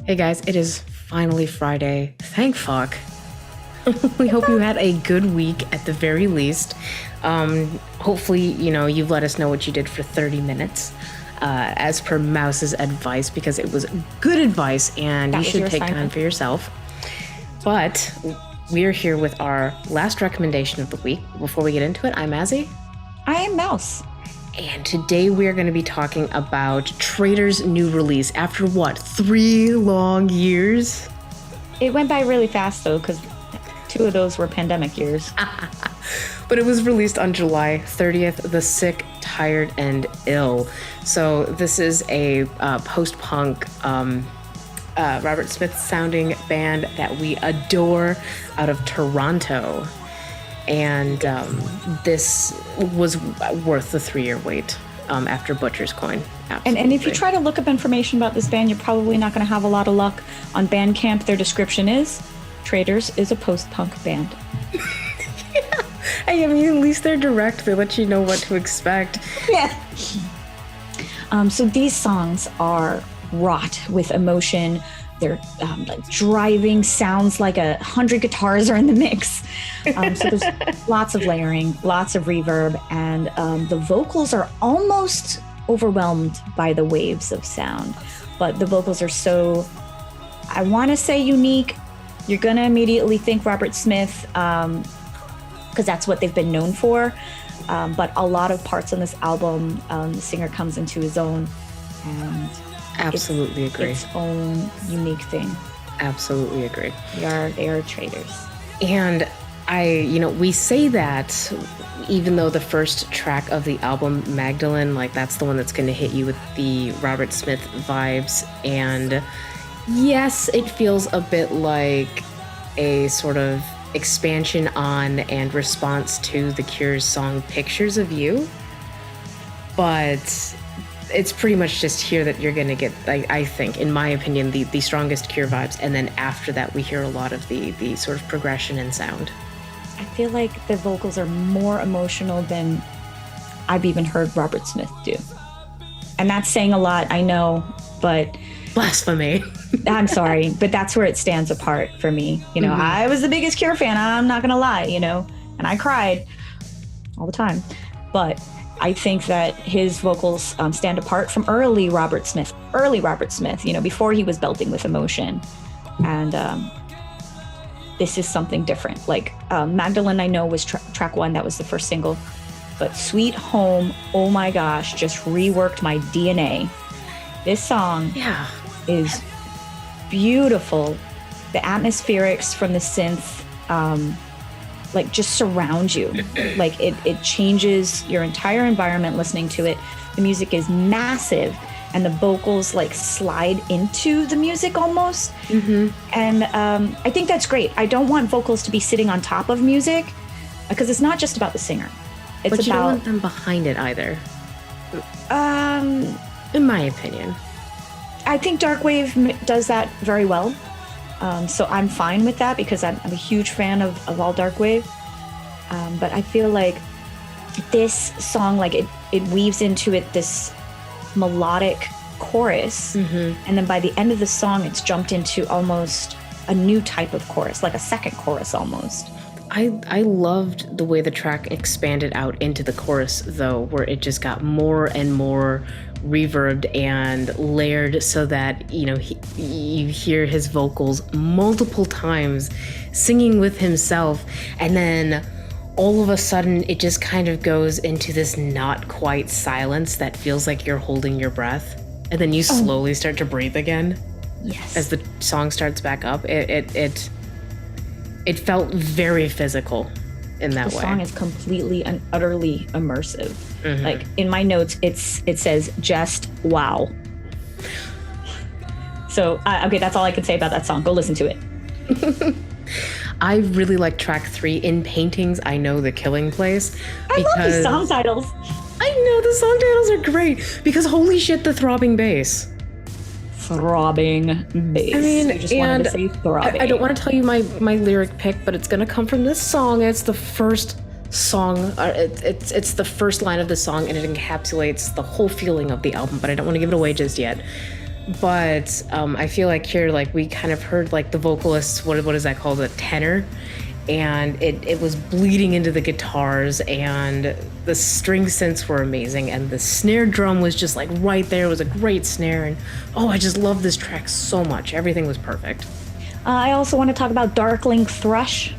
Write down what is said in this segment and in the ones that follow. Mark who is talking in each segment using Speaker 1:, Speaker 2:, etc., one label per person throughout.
Speaker 1: Hey guys, it is finally Friday. Thank fuck. We hope you had a good week at the very least. Hopefully, you've let us know what you did for 30 minutes, as per Mouse's advice, because it was good advice and you should take time for yourself. But we're here with our last recommendation of the week. Before we get into it, I'm Azzy.
Speaker 2: I am Mouse.
Speaker 1: And today we're going to be talking about Traitrs' new release after 3 long years?
Speaker 2: It went by really fast though, because 2 of those were pandemic years.
Speaker 1: But it was released on July 30th, The Sick, Tired, and Ill. So this is a post-punk Robert Smith sounding band that we adore out of Toronto. And this was worth the 3-year wait after Butcher's Coin. Absolutely.
Speaker 2: And if you try to look up information about this band, you're probably not going to have a lot of luck. On Bandcamp, their description is, Traitrs is a post-punk band.
Speaker 1: Yeah. I mean, at least they're direct. They let you know what to expect.
Speaker 2: Yeah. So these songs are wrought with emotion. They're like driving, sounds like 100 guitars are in the mix. So there's lots of layering, lots of reverb, and the vocals are almost overwhelmed by the waves of sound. But the vocals are so, I want to say unique. You're going to immediately think Robert Smith, because that's what they've been known for. But a lot of parts on this album, the singer comes into his own, and
Speaker 1: absolutely agree.
Speaker 2: Its own unique thing.
Speaker 1: Absolutely agree.
Speaker 2: They are Traitrs.
Speaker 1: And we say that even though the first track of the album, Magdalene, that's the one that's going to hit you with the Robert Smith vibes. And yes, it feels a bit like a sort of expansion on and response to The Cure's song Pictures of You. But it's pretty much just here that you're going to get, I think, in my opinion, the strongest Cure vibes. And then after that, we hear a lot of the sort of progression in sound.
Speaker 2: I feel like the vocals are more emotional than I've even heard Robert Smith do. And that's saying a lot, I know, but...
Speaker 1: Blasphemy.
Speaker 2: I'm sorry, but that's where it stands apart for me. Mm-hmm. I was the biggest Cure fan, I'm not going to lie, and I cried all the time. But I think that his vocals stand apart from early Robert Smith, before he was belting with emotion. And this is something different. Magdalene, I know, was track 1. That was the first single. But Sweet Home, oh my gosh, just reworked my DNA. This song is beautiful. The atmospherics from the synth, just surround you. It changes your entire environment listening to it. The music is massive and the vocals slide into the music almost. Mm-hmm. And I think that's great. I don't want vocals to be sitting on top of music because it's not just about the singer.
Speaker 1: But you don't want them behind it either. In my opinion.
Speaker 2: I think Darkwave does that very well. So I'm fine with that because I'm a huge fan of all Darkwave. But I feel like this song, it weaves into it this melodic chorus. Mm-hmm. And then by the end of the song, it's jumped into almost a new type of chorus, like a second chorus almost.
Speaker 1: I loved the way the track expanded out into the chorus, though, where it just got more and more reverbed and layered so that, you hear his vocals multiple times singing with himself. And then all of a sudden, it just kind of goes into this not quite silence that feels like you're holding your breath. And then you slowly start to breathe again.
Speaker 2: Yes.
Speaker 1: As the song starts back up. It felt very physical in that way.
Speaker 2: The song is completely and utterly immersive. Mm-hmm. In my notes, it says just wow. So, okay, that's all I can say about that song. Go listen to it.
Speaker 1: I really like track 3, In Paintings, I Know the Killing Place.
Speaker 2: I love these song titles.
Speaker 1: I know, the song titles are great because holy shit, the throbbing bass.
Speaker 2: Throbbing bass.
Speaker 1: I mean,
Speaker 2: I just wanted to say throbbing.
Speaker 1: I don't want to tell you my lyric pick, but it's going to come from this song. It's the first song, it's the first line of the song, and it encapsulates the whole feeling of the album, but I don't want to give it away just yet. But I feel like here, like we kind of heard like the vocalist, what is that called, a tenor, and it was bleeding into the guitars, and the string synths were amazing, and the snare drum was just like right there. It was a great snare, and oh, I just love this track so much. Everything was perfect.
Speaker 2: I also want to talk about Darkling Thrush.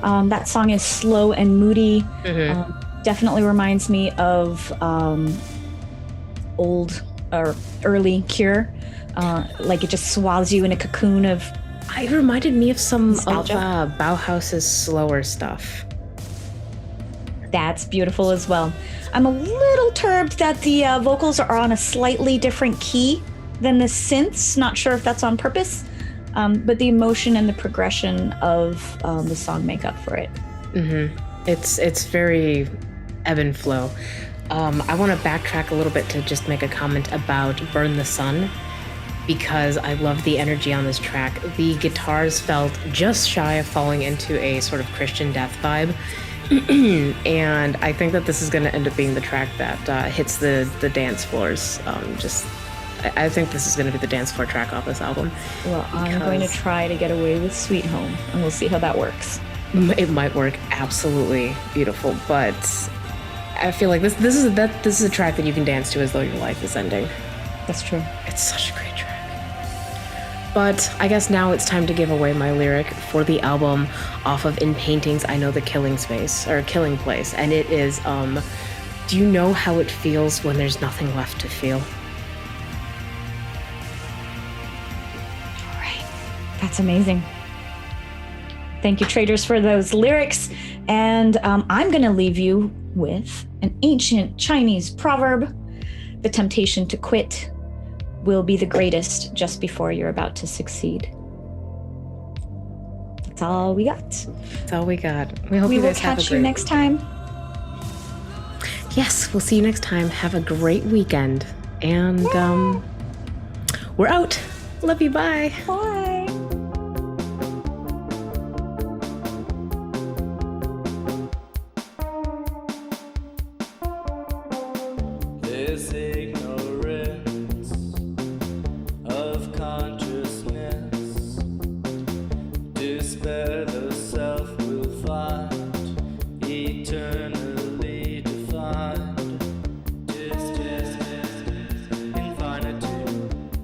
Speaker 2: That song is slow and moody. Definitely reminds me of old or early Cure. Like it just swathes you in a cocoon of.
Speaker 1: It reminded me of some
Speaker 2: nostalgia.
Speaker 1: of Bauhaus's slower stuff.
Speaker 2: That's beautiful as well. I'm a little turbed that the vocals are on a slightly different key than the synths. Not sure if that's on purpose, but the emotion and the progression of the song make up for it.
Speaker 1: It's very ebb and flow. I want to backtrack a little bit to just make a comment about Burn the Sun, because I love the energy on this track. The guitars felt just shy of falling into a sort of Christian death vibe. And I think that this is going to end up being the track that hits the dance floors. I think this is going to be the dance floor track off this album.
Speaker 2: Well, I'm going to try to get away with Sweet Home, and we'll see how that works.
Speaker 1: It might work absolutely beautiful, but I feel like this is a track that you can dance to as though your life is ending.
Speaker 2: That's true.
Speaker 1: It's such a great track. But I guess now it's time to give away my lyric for the album off of In Paintings I Know the Killing Space, or Killing Place, and it is, do you know how it feels when there's nothing left to feel?
Speaker 2: All right. That's amazing. Thank you, Traitrs, for those lyrics. And I'm going to leave you with an ancient Chinese proverb: the temptation to quit will be the greatest just before you're about to succeed. That's all we got.
Speaker 1: That's all we got. We hope
Speaker 2: We
Speaker 1: you
Speaker 2: will
Speaker 1: guys have a
Speaker 2: catch
Speaker 1: great...
Speaker 2: you next time.
Speaker 1: Yes, we'll see you next time. Have a great weekend. And we're out. Love you. Bye.
Speaker 2: Bye.